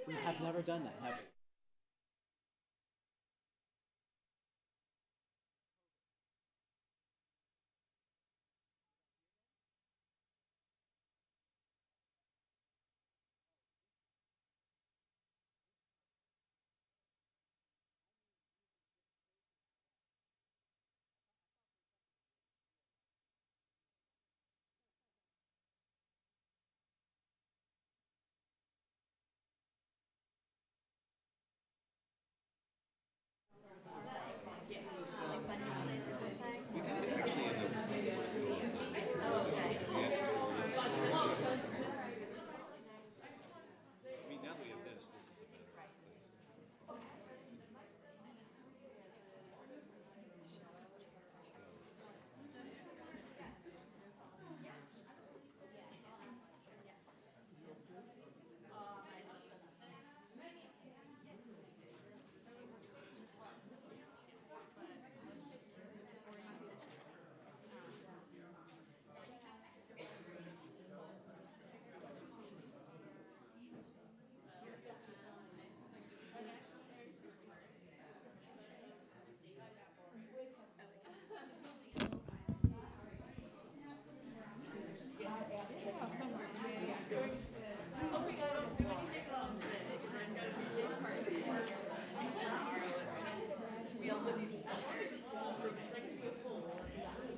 We have never done that, have we?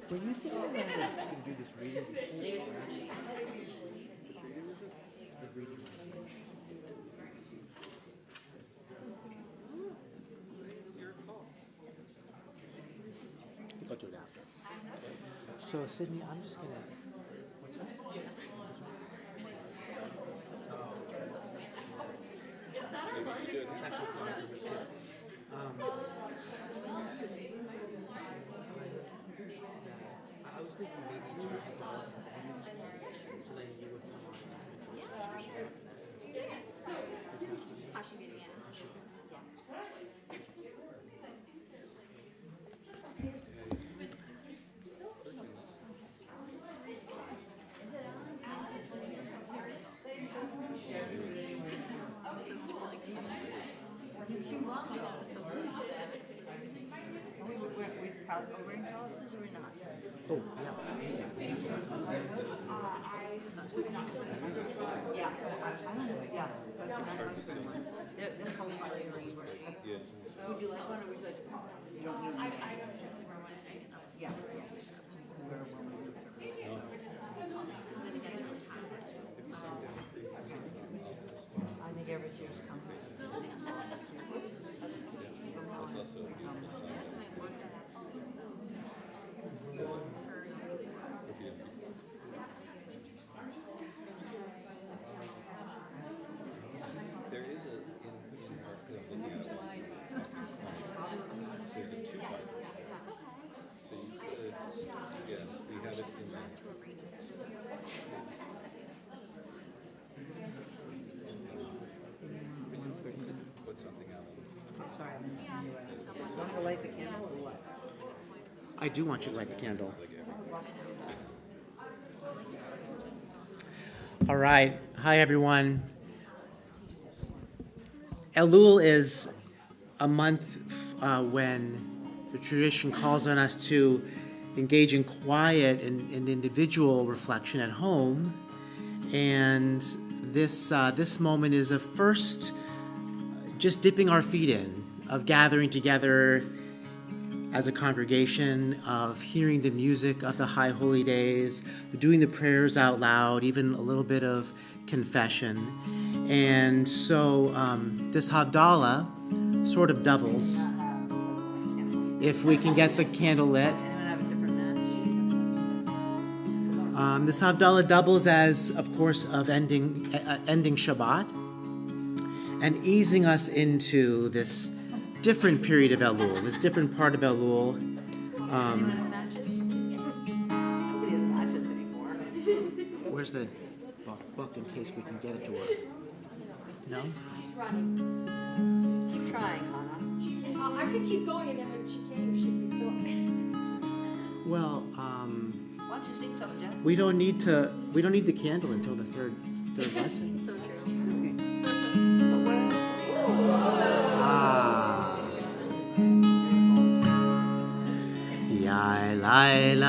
Were you thinking about to do this reading before? The reading. I think I'll do it after. So, Sydney, I'm just gonna. What's that? It's actually positive too. I was thinking maybe you would have done so then you would come on to introspection after that. Are we in classes or not? Oh, yeah. Yeah, They're called Would you like one or would you like you don't need one? Yeah. I think every year's coming. Light the candle or what? I do want you to light the candle. All right. Hi, everyone. Elul is a month when the tradition calls on us to engage in quiet and individual reflection at home. And this moment is a first just dipping our feet in, of gathering together as a congregation, of hearing the music of the High Holy Days, doing the prayers out loud, even a little bit of confession. And so this Havdalah sort of doubles. If we can get the candle lit. This Havdalah doubles as, of course, of ending Shabbat and easing us into this different period of Elul, this different part of Elul. Nobody has matches anymore. Where's the book in case we can get it to work? No? Keep trying, Hannah. I could keep going, and then when she came, she'd be so. Well, why don't you sing something, Jeff? we don't need the candle until the third lesson. So true. But what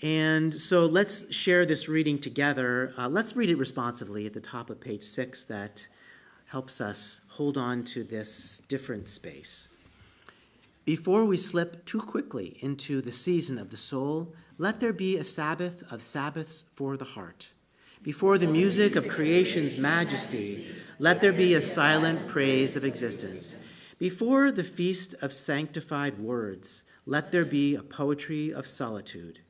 And so let's share this reading together. Let's read it responsively at the top of page 6. That helps us hold on to this different space. Before we slip too quickly into the season of the soul, let there be a Sabbath of Sabbaths for the heart. Before the music of creation's majesty, let there be a silent praise of existence. Before the feast of sanctified words, let there be a poetry of solitude.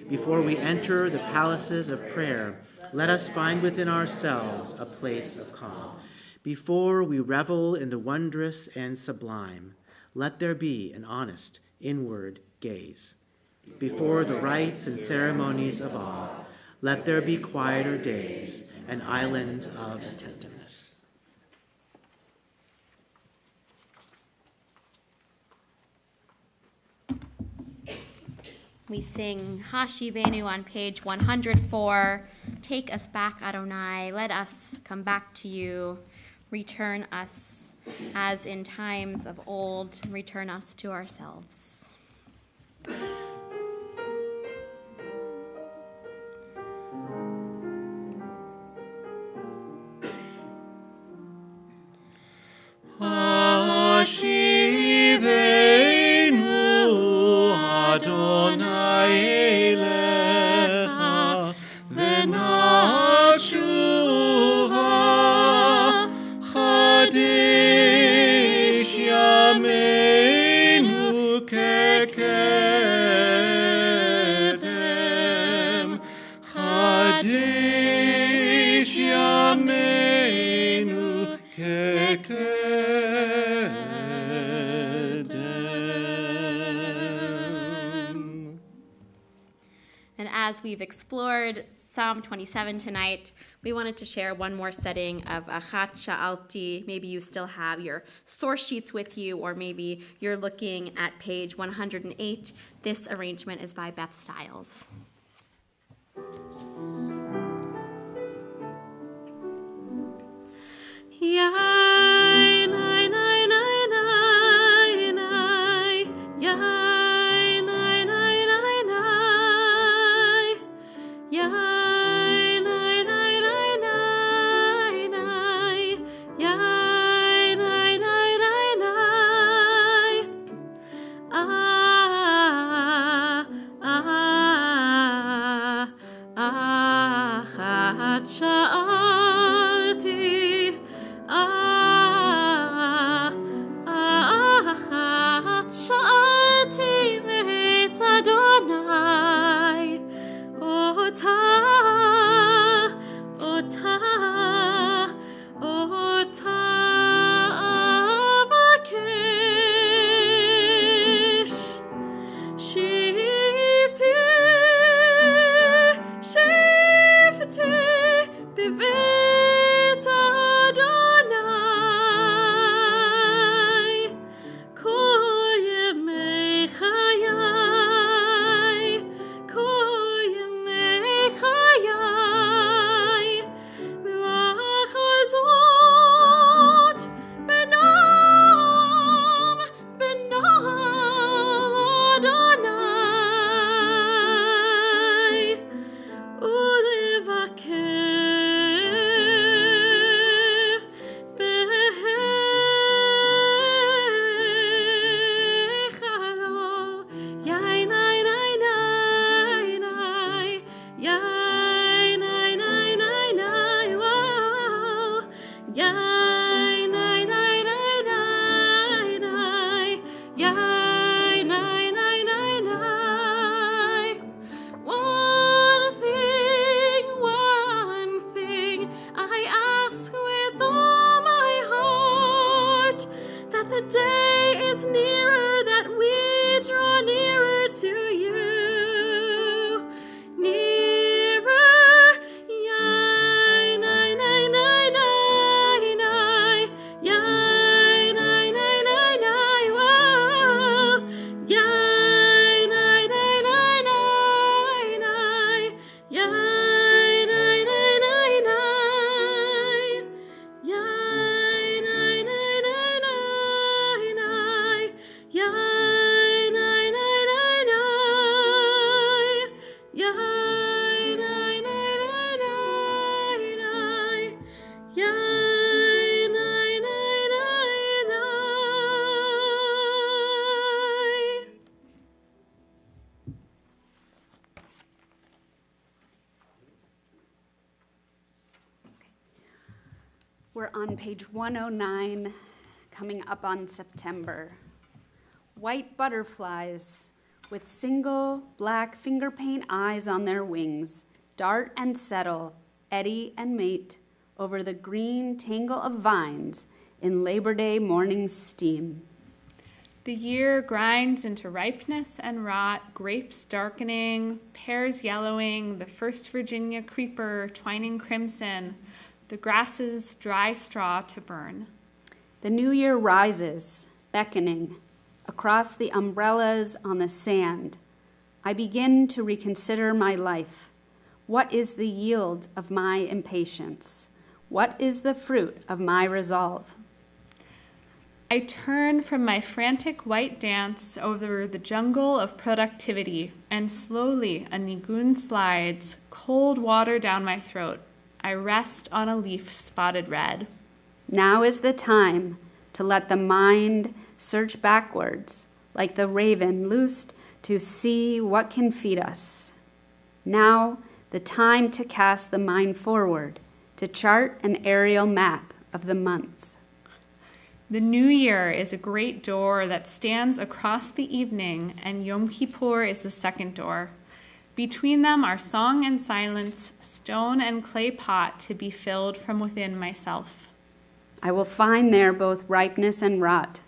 Before we enter the palaces of prayer, let us find within ourselves a place of calm. Before we revel in the wondrous and sublime, let there be an honest inward gaze. Before the rites and ceremonies of awe, let there be quieter days, an island of attentiveness. We sing Hashivenu on page 104. Take us back, Adonai. Let us come back to you. Return us as in times of old. Return us to ourselves. Hashivenu Adonai elecha v'nashuva Chadesh yameinu kekedem Chadesh yameinu kekedem. And as we've explored Psalm 27 tonight, we wanted to share one more setting of Achat Sha'alti. Maybe you still have your source sheets with you, or maybe you're looking at page 108. This arrangement is by Beth Stiles. Yai, nai, nai, nai, nai, nai. Yai, nai, nai, nai, nai. Yai, nai, nai, nai, nai, nai. Yai, nai, nai, nai, nai. Achat sha'alti, on page 109, coming up on September. White butterflies with single black finger paint eyes on their wings dart and settle, eddy and mate over the green tangle of vines in Labor Day morning steam. The year grinds into ripeness and rot, grapes darkening, pears yellowing, the first Virginia creeper twining crimson, the grasses dry straw to burn. The new year rises, beckoning, across the umbrellas on the sand. I begin to reconsider my life. What is the yield of my impatience? What is the fruit of my resolve? I turn from my frantic white dance over the jungle of productivity, and slowly a nigun slides, cold water down my throat. I rest on a leaf spotted red. Now is the time to let the mind search backwards, like the raven loosed to see what can feed us. Now, the time to cast the mind forward, to chart an aerial map of the months. The new year is a great door that stands across the evening, and Yom Kippur is the second door. Between them are song and silence, stone and clay pot to be filled from within myself. I will find there both ripeness and rot,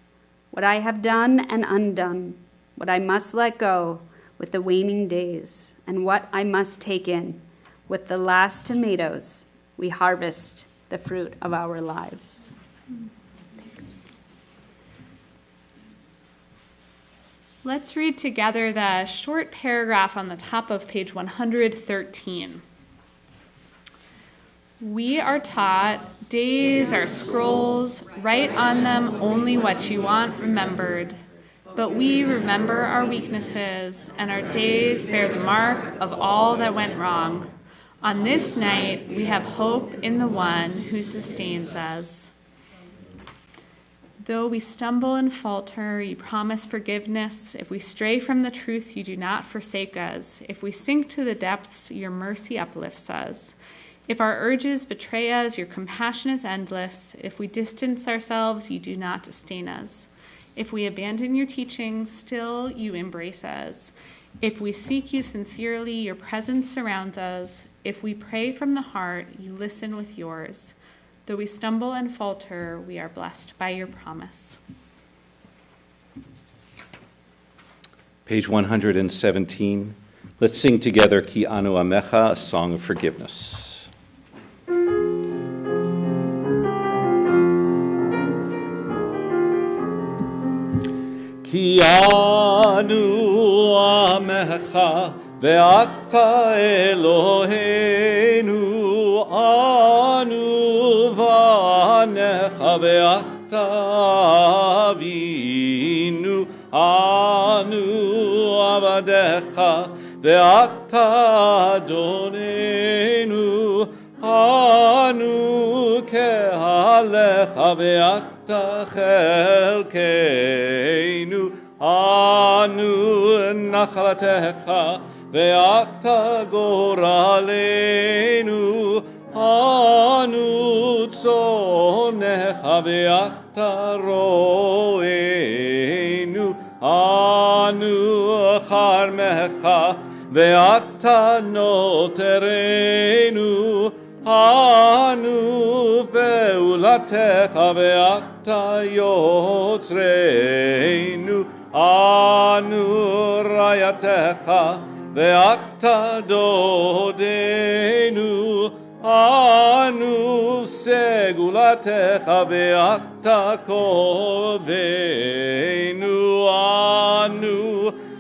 what I have done and undone, what I must let go with the waning days, and what I must take in with the last tomatoes we harvest the fruit of our lives. Let's read together the short paragraph on the top of page 113. We are taught days are scrolls, write on them only what you want remembered. But we remember our weaknesses, and our days bear the mark of all that went wrong. On this night, we have hope in the one who sustains us. Though we stumble and falter, you promise forgiveness. If we stray from the truth, you do not forsake us. If we sink to the depths, your mercy uplifts us. If our urges betray us, your compassion is endless. If we distance ourselves, you do not disdain us. If we abandon your teachings, still you embrace us. If we seek you sincerely, your presence surrounds us. If we pray from the heart, you listen with yours. Though we stumble and falter, we are blessed by your promise. Page 117. Let's sing together Ki Anu Amecha, a song of forgiveness. Ki anu amecha ve'ata Eloheinu anu v'anecha ve'ata avinu anu avadecha ve'ata Adonenu anu kehalecha ve'ata chelkeinu anu nachlatecha ve'ata goralenu anu tzonecha ve'ata ro'enu anu charmecha ve'ata noterenu anu ve'ulatecha ve'ata yotzreinu anu rayatecha ve'ata dodenu anu segulatecha ve'ata kovenu anu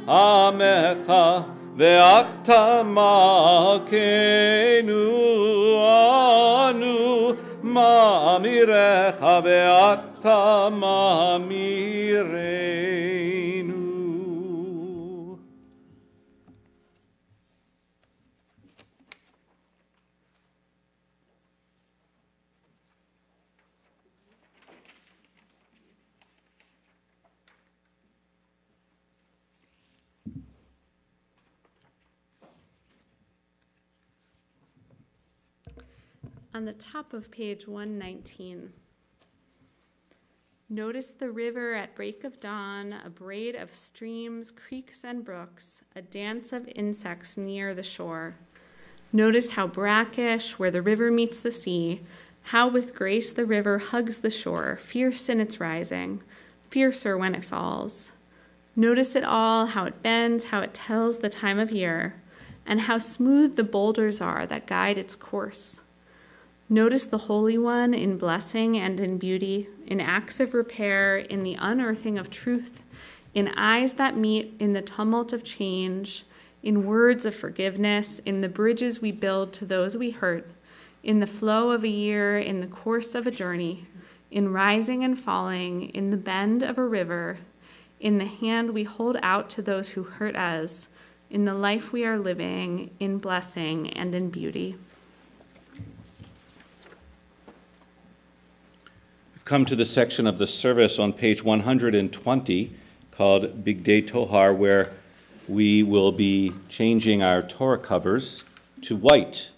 amecha ve'ata malkeinu anu ma'amirecha ve'ata ma'amireinu. On the top of page 119, Notice the river at break of dawn, a braid of streams, creeks, and brooks, a dance of insects near the shore. Notice how brackish, where the river meets the sea, how with grace the river hugs the shore, fierce in its rising, fiercer when it falls. Notice it all, how it bends, how it tells the time of year, and how smooth the boulders are that guide its course. Notice the Holy One in blessing and in beauty, in acts of repair, in the unearthing of truth, in eyes that meet in the tumult of change, in words of forgiveness, in the bridges we build to those we hurt, in the flow of a year, in the course of a journey, in rising and falling, in the bend of a river, in the hand we hold out to those who hurt us, in the life we are living, in blessing and in beauty. We've come to the section of the service on page 120 called Bigdei Tohar, where we will be changing our Torah covers to white,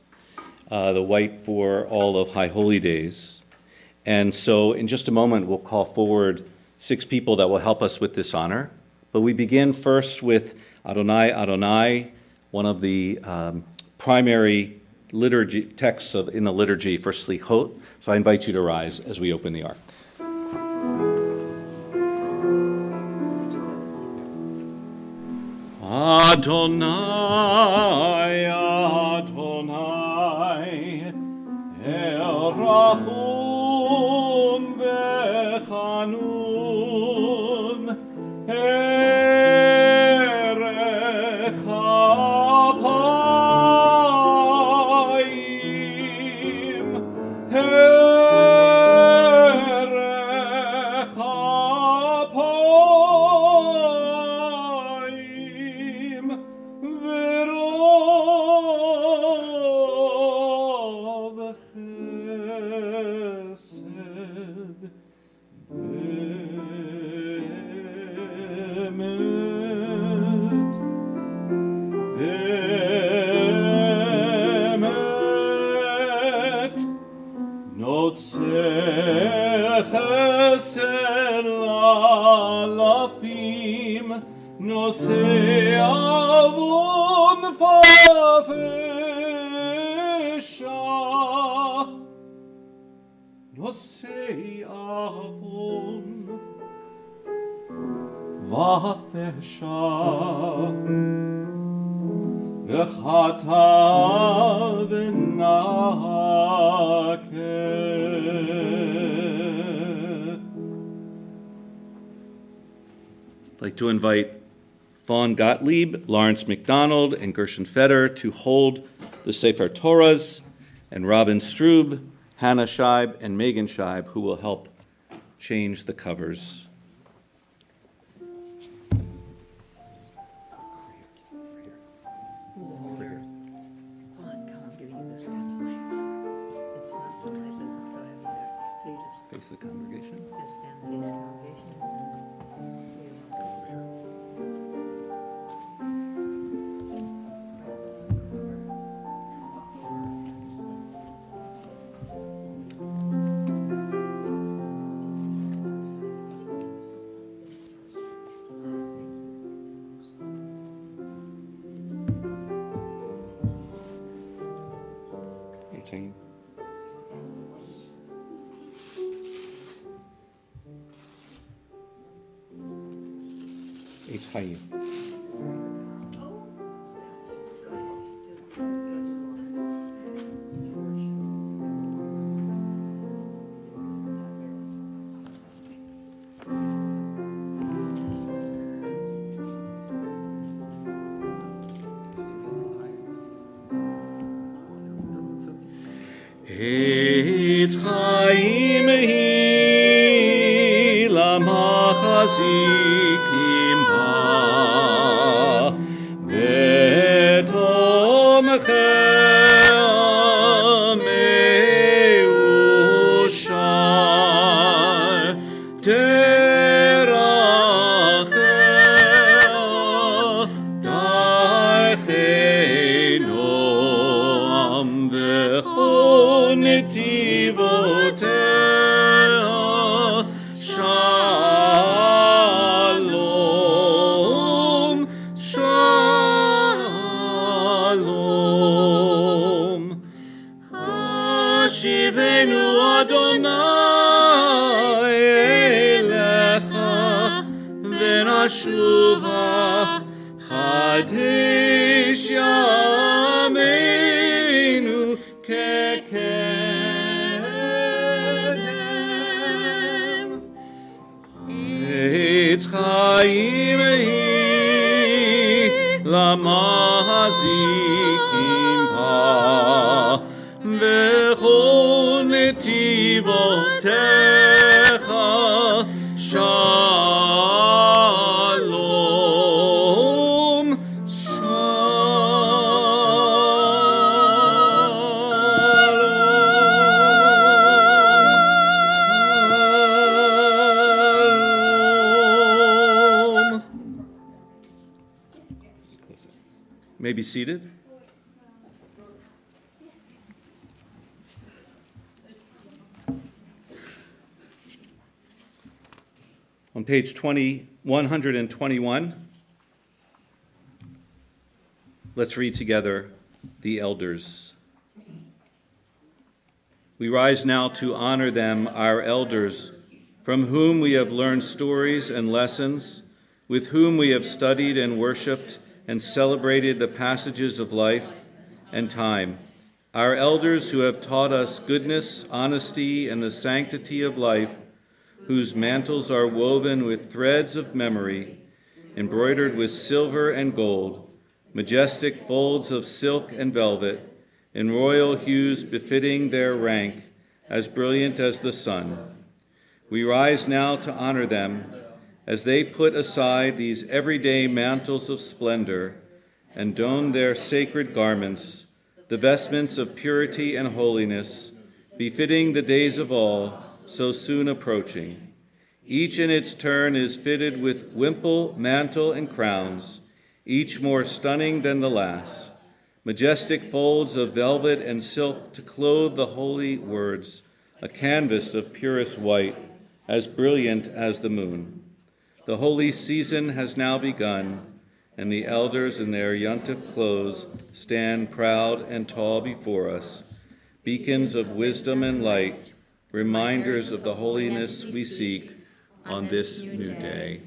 the white for all of High Holy Days. And so in just a moment, we'll call forward 6 people that will help us with this honor. But we begin first with Adonai, Adonai, one of the primary liturgy texts in the liturgy for S'lichot. So I invite you to rise as we open the ark. Adonai, Adonai, El Rachum v'chanun, Erech ha'payim, Erech ha'payim, v'rov chesed v'emet, v'emet, notzer chesed la'alafim, nosei avon fa'afesha, nosei avon va'afesha, v'chata v'nakeh. I'd like to invite Fawn Gottlieb, Lawrence McDonald, and Gershon Feder to hold the Sefer Torahs, and Robin Strube, Hannah Scheib, and Megan Scheib, who will help change the covers. Come, I'm giving you this one. It's not so nice, it's not so heavy there. So you just Face the congregation. stand face the congregation. Eighteen. Eitz Chaim. Eitz Chaim hi lamachazikim ba betomchem meushar terachel darcheinu am v'chon netivoteha shar Kadesh Yameinu Kekedem Eitz Chaim Hi Lamazikim Ha V'chol Netivotecha Shalom Shalom. May be seated. On page 121, let's read together the elders. We rise now to honor them, our elders, from whom we have learned stories and lessons, with whom we have studied and worshiped and celebrated the passages of life and time. Our elders who have taught us goodness, honesty, and the sanctity of life, whose mantles are woven with threads of memory, embroidered with silver and gold, majestic folds of silk and velvet, in royal hues befitting their rank, as brilliant as the sun. We rise now to honor them as they put aside these everyday mantles of splendor and don their sacred garments, the vestments of purity and holiness, befitting the days of all, so soon approaching. Each in its turn is fitted with wimple, mantle, and crowns, each more stunning than the last. Majestic folds of velvet and silk to clothe the holy words, a canvas of purest white, as brilliant as the moon. The holy season has now begun, and the elders in their yontif clothes stand proud and tall before us, beacons of wisdom and light, reminders of the holiness we seek on this new day.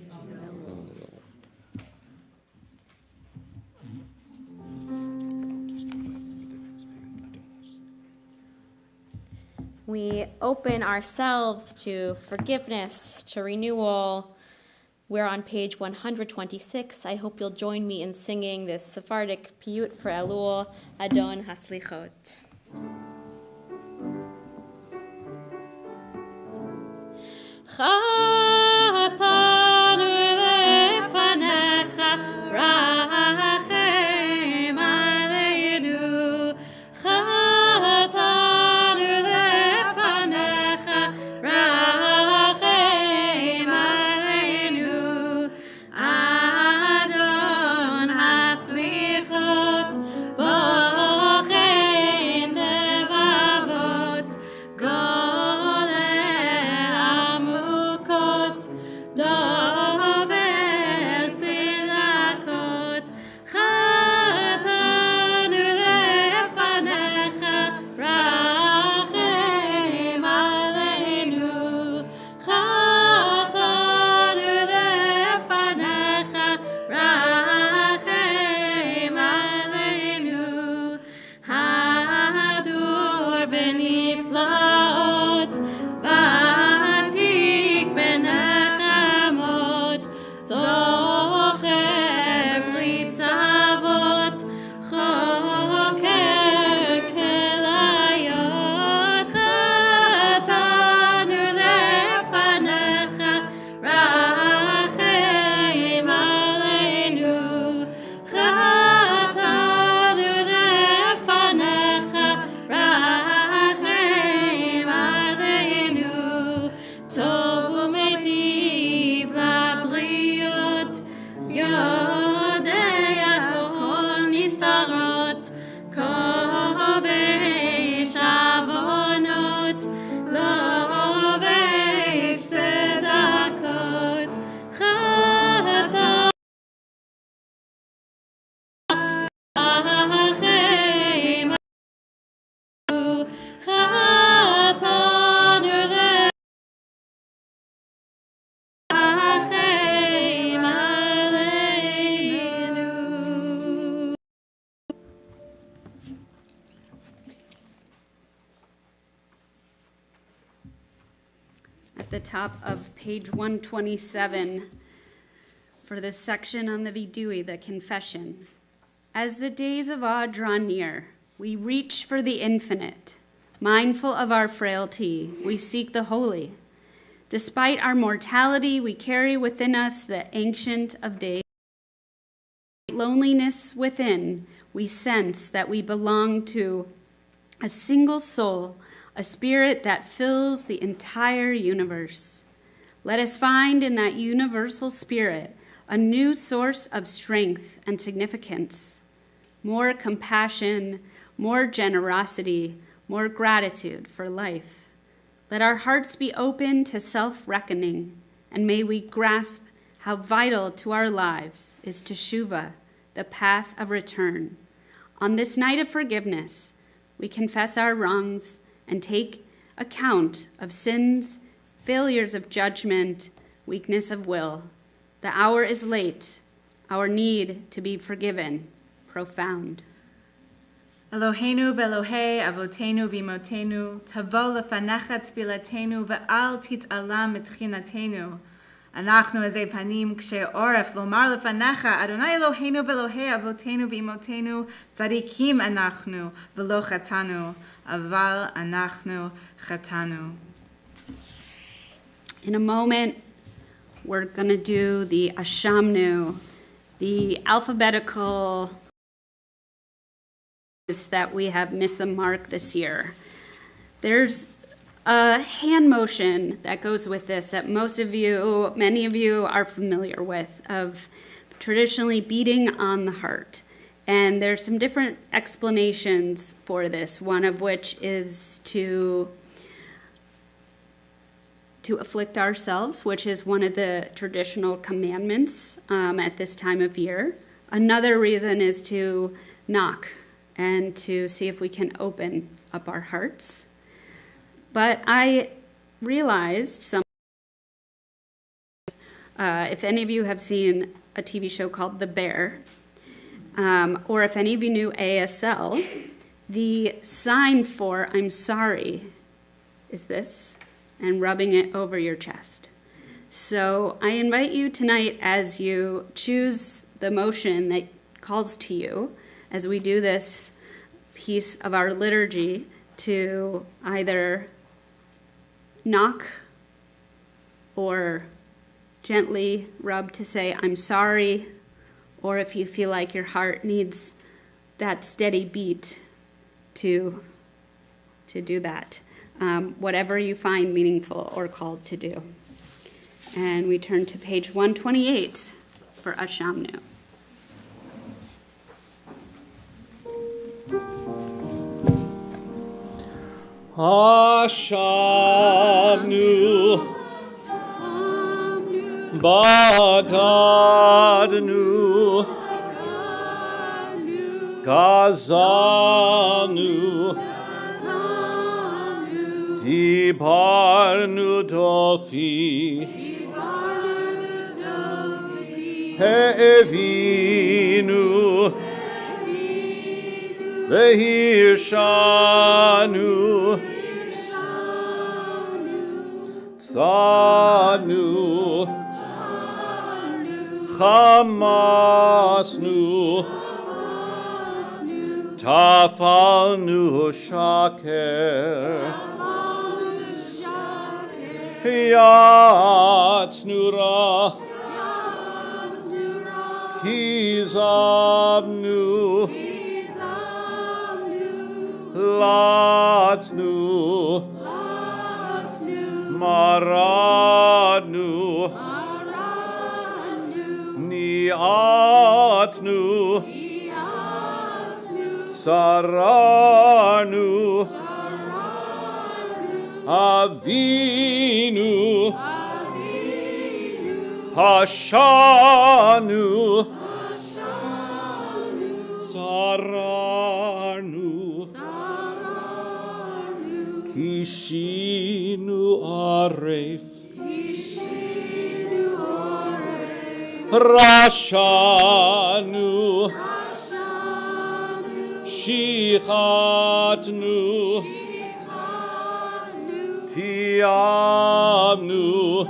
We open ourselves to forgiveness, to renewal. We're on page 126. I hope you'll join me in singing this Sephardic piyut for Elul, Adon S'lichot. Chatanu lefanecha rachem aleinu. Chatanu lefanecha rachem aleinu. Adon haslichot bochen levavot golel amuk the top of page 127 for this section on the vidui, the confession. As the days of awe draw near, we reach for the infinite. Mindful of our frailty, we seek the holy. Despite our mortality, we carry within us the Ancient of Days. Loneliness within, we sense that we belong to a single soul, a spirit that fills the entire universe. Let us find in that universal spirit a new source of strength and significance, more compassion, more generosity, more gratitude for life. Let our hearts be open to self-reckoning, and may we grasp how vital to our lives is teshuvah, the path of return. On this night of forgiveness, we confess our wrongs and take account of sins, failures of judgment, weakness of will. The hour is late, our need to be forgiven, profound. Eloheinu ve'Elohei avotenu v'imotenu, tavo lefanecha tfilatenu ve'al tit'ala mitchinatenu. Anachnu azei panim kshe oref lomar lefanecha, Adonai Eloheinu ve'Elohei avotenu v'imotenu, tzadikim anachnu ve'lo chatanu, aval anachnu chatanu. In a moment, we're going to do the Ashamnu, the alphabetical that we have missed the mark this year. There's a hand motion that goes with this that many of you are familiar with, of traditionally beating on the heart. And there's some different explanations for this, one of which is to afflict ourselves, which is one of the traditional commandments at this time of year. Another reason is to knock and to see if we can open up our hearts. But I realized if any of you have seen a TV show called The Bear, or if any of you knew ASL, the sign for I'm sorry is this, and rubbing it over your chest. So I invite you tonight, as you choose the motion that calls to you, as we do this piece of our liturgy, to either knock or gently rub to say, I'm sorry, or if you feel like your heart needs that steady beat to do that. Whatever you find meaningful or called to do. And we turn to page 128 for Ashamnu. Ashamnu Bagadnu Gazanu Dibarnu Dofi He'evinu Ve'hirshanu Sanu Chamasnu Tafalnu Shaker Yatsnura Kizabnu Latsnu Maradnu Niatnu Saranu Avinu Hashanu Saranu Kishinu Aref Rashanu Shichatnu Tiamnu,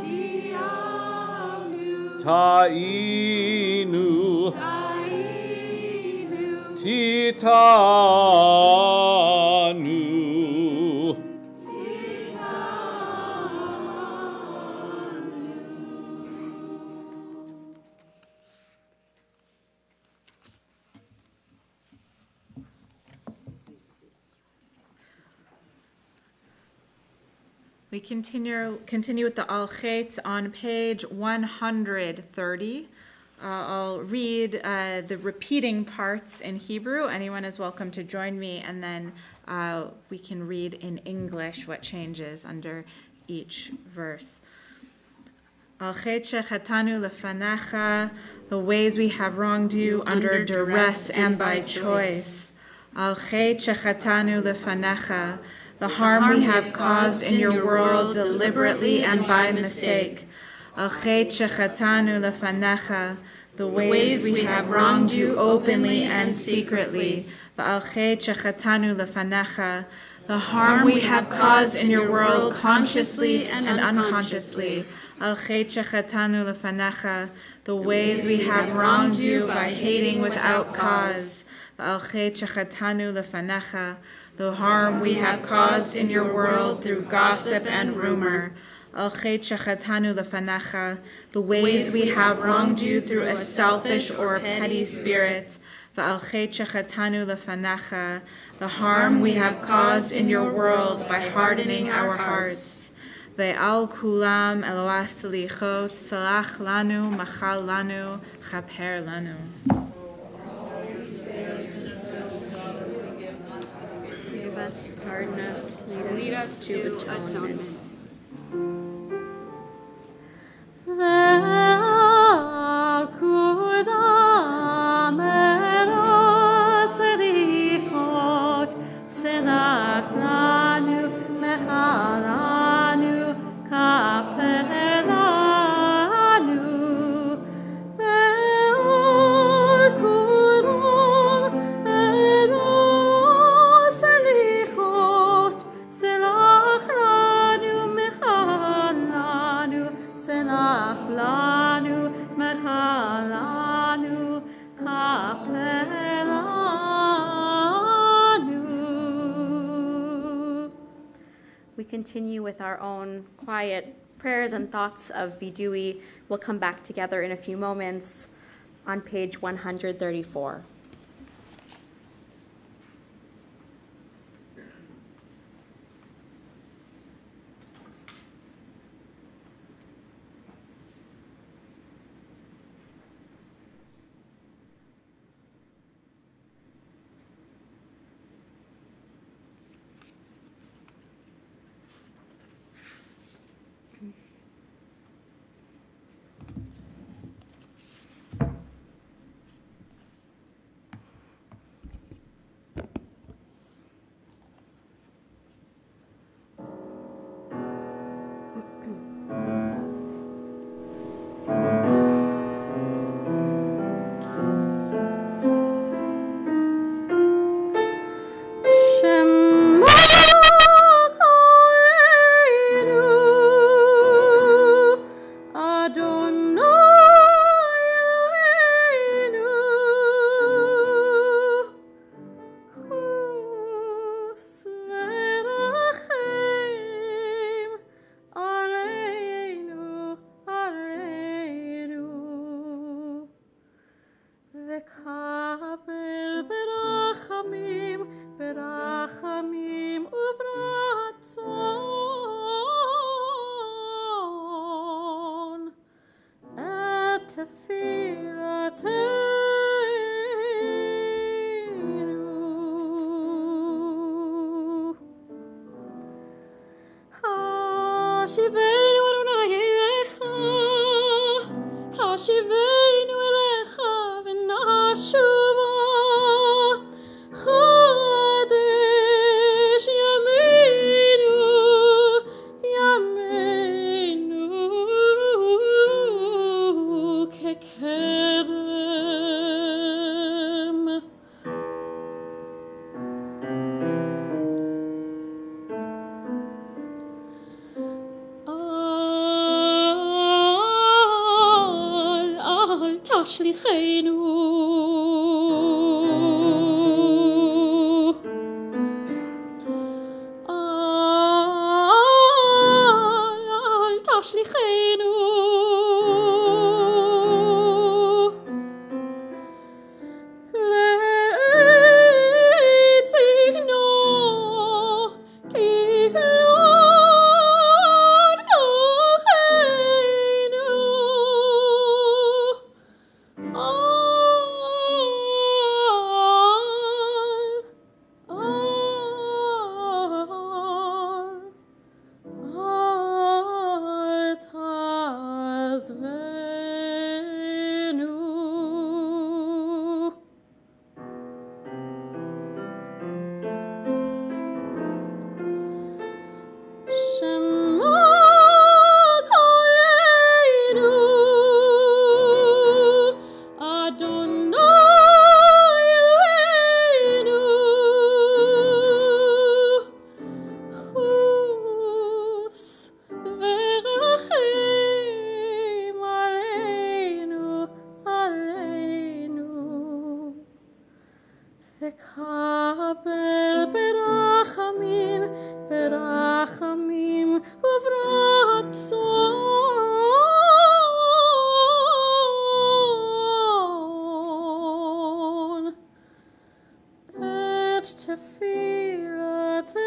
Ta'inu, Titanu. We continue with the Al Chet on page 130. I'll read the repeating parts in Hebrew. Anyone is welcome to join me, and then we can read in English what changes under each verse. Al Chet shechatanu lefanecha, the ways we have wronged you under duress and by choice. Al Chet shechatanu lefanecha, the harm we have caused in your world deliberately and by mistake. Al Chet shechatanu lefanecha, the ways we have wronged you openly and secretly. Al Chet shechatanu lefanecha, the harm we have caused in your world consciously and unconsciously. Al Chet shechatanu lefanecha, the ways we have wronged you by hating without cause. Al Chet shechatanu lefanecha, the harm we have caused in your world through gossip and rumor. Al Chet shechatanu lefanecha, the ways we have wronged you through a selfish or a petty spirit. Al Chet shechatanu lefanecha, the harm we have caused in your world by hardening our hearts. Ve'al kulam Eloah s'lichot, salach lanu, machal lanu, chaper lanu. Give us, pardon us, lead us to atonement. Ve'al kulam Eloah s'lichot, salach lanu, machal lanu, chaper lanu. Ve'al kulam Eloah s'lichot, salach lanu, machal lanu, salach lanu, machal lanu, chaper lanu. We continue with our own quiet prayers and thoughts of Vidui. We'll come back together in a few moments on page 134. תשליכנו לצגנו כי כלוד כוחנו אל תעזבנו. שמע קולנו, אדוני אלוהינו, חוס ורחם עלינו, עלינו, וקבל ברחמים, ברחמים וברצון את תפילתנו.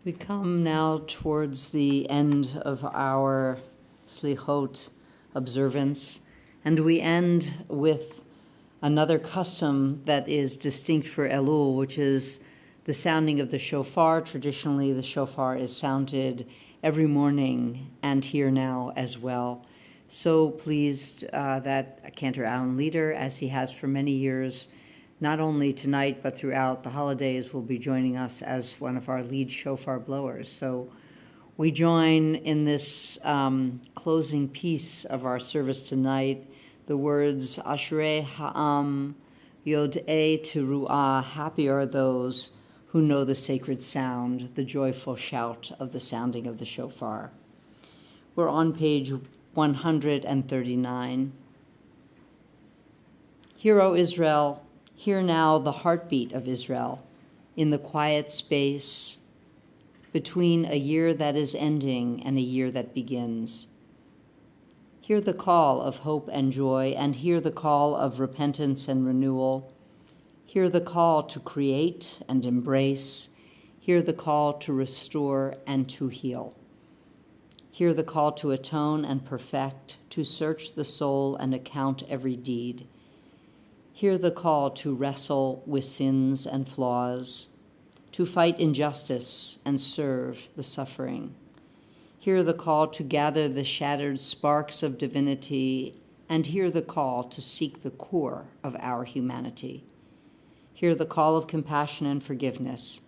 We come now towards the end of our S'lichot observance, and we end with another custom that is distinct for Elul, which is the sounding of the shofar. Traditionally, the shofar is sounded every morning and here now as well. So pleased that Cantor Allen Leader, as he has for many years, not only tonight but throughout the holidays, will be joining us as one of our lead shofar blowers. So we join in this closing piece of our service tonight, the words Ashrei Ha'am Yod'ei Teruah, happy are those who know the sacred sound, the joyful shout of the sounding of the shofar. We're on page 139. Hear, O Israel, hear now the heartbeat of Israel in the quiet space between a year that is ending and a year that begins. Hear the call of hope and joy, and hear the call of repentance and renewal. Hear the call to create and embrace. Hear the call to restore and to heal. Hear the call to atone and perfect, to search the soul and account every deed. Hear the call to wrestle with sins and flaws, to fight injustice and serve the suffering. Hear the call to gather the shattered sparks of divinity, and hear the call to seek the core of our humanity. Hear the call of compassion and forgiveness.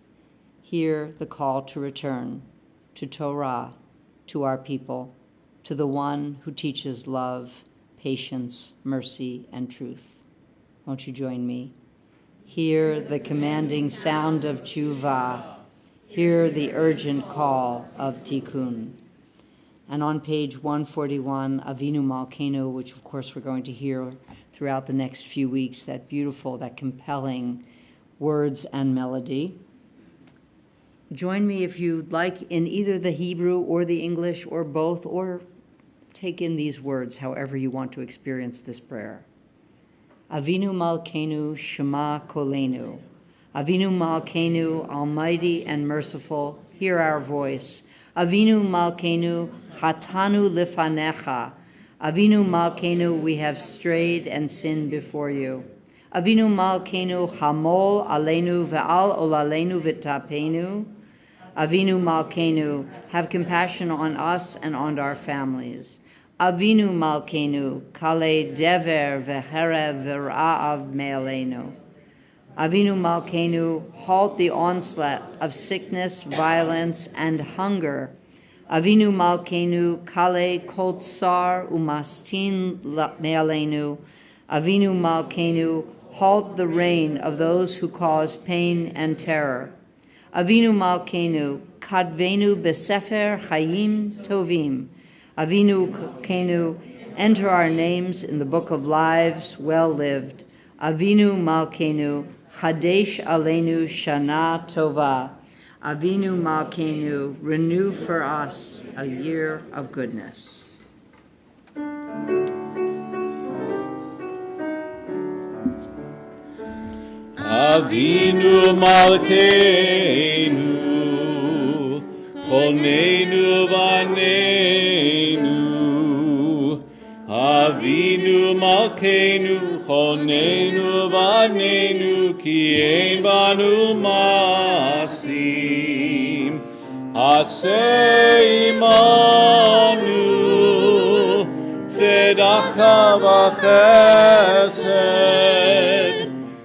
Hear the call to return to Torah, to our people, to the one who teaches love, patience, mercy, and truth. Won't you join me? Hear the commanding sound of tshuva. Hear the urgent call of tikkun. And on page 141, Avinu Malkeinu, which of course we're going to hear throughout the next few weeks, that beautiful, that compelling words and melody. Join me if you'd like in either the Hebrew or the English or both, or take in these words however you want to experience this prayer. Avinu Malkeinu Shema Kolenu. Avinu Malkeinu, almighty and merciful, hear our voice. Avinu Malkeinu Hatanu Lifanecha. Avinu Malkeinu, we have strayed and sinned before you. Avinu Malkeinu Hamol Aleinu Ve'al Olaleinu V'tapenu. Avinu Malkeinu, have compassion on us and on our families. Avinu Malkeinu, Kale Dever Ve'cherev Ve'ra'av Me'aleinu. Avinu Malkeinu, halt the onslaught of sickness, violence, and hunger Avinu Malkeinu, Kale Kol Tsar Umastin Me'aleinu. Avinu Malkeinu, halt the reign of those who cause pain and terror. Avinu Malkeinu, Kadvenu Besefer Chayim Tovim. Avinu Malkeinu, enter our names in the book of lives well lived. Avinu Malkeinu, Chadesh Aleinu Shana Tova. Avinu Malkeinu, renew for us a year of goodness. Avinu Malkeinu, Choneinu Vaneinu. Avinu Malkeinu, Choneinu Vaneinu, Ki ein banu masim. Aseh imanu, tzedaka v'chesed.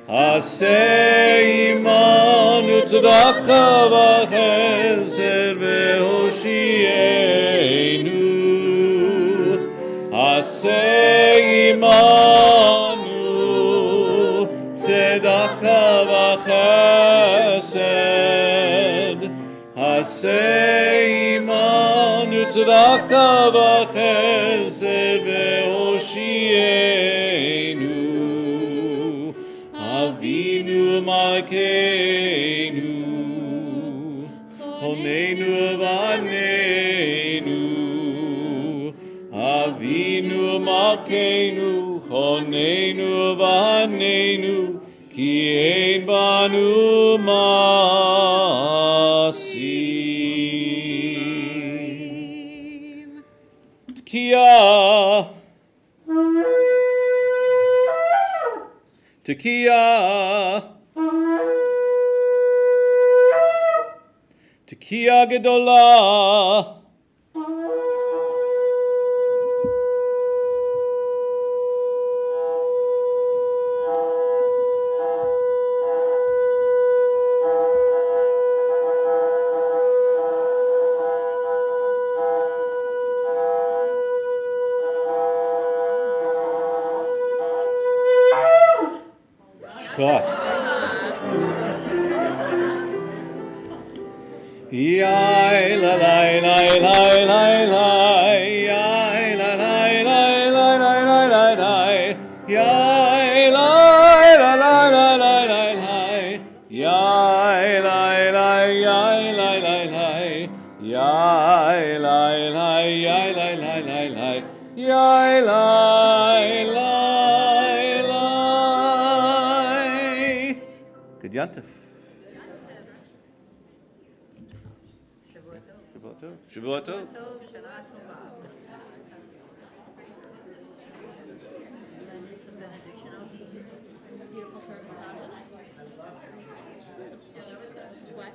Aseh imanu, tzedaka v'chesed, v'hoshienu. Aseh imanu, tzedaka v'chesed. Aseh imanu, tzedaka v'chesed, v'hoshienu. Avinu Malkeinu, Choneinu Vaneinu. Avinu Malkeinu, Choneinu Vaneinu, Ki ein banu masim. Tekiah. Tekiah. Tekiah Gedolah. Shkach. Yai la la la la la la, yai la la la la la la la la, yai la la la la la la la, yai la la yai la la la, yai la la yai la la la la, yai la la la. Good Yantif. Shavua Tov. Beautiful service, what?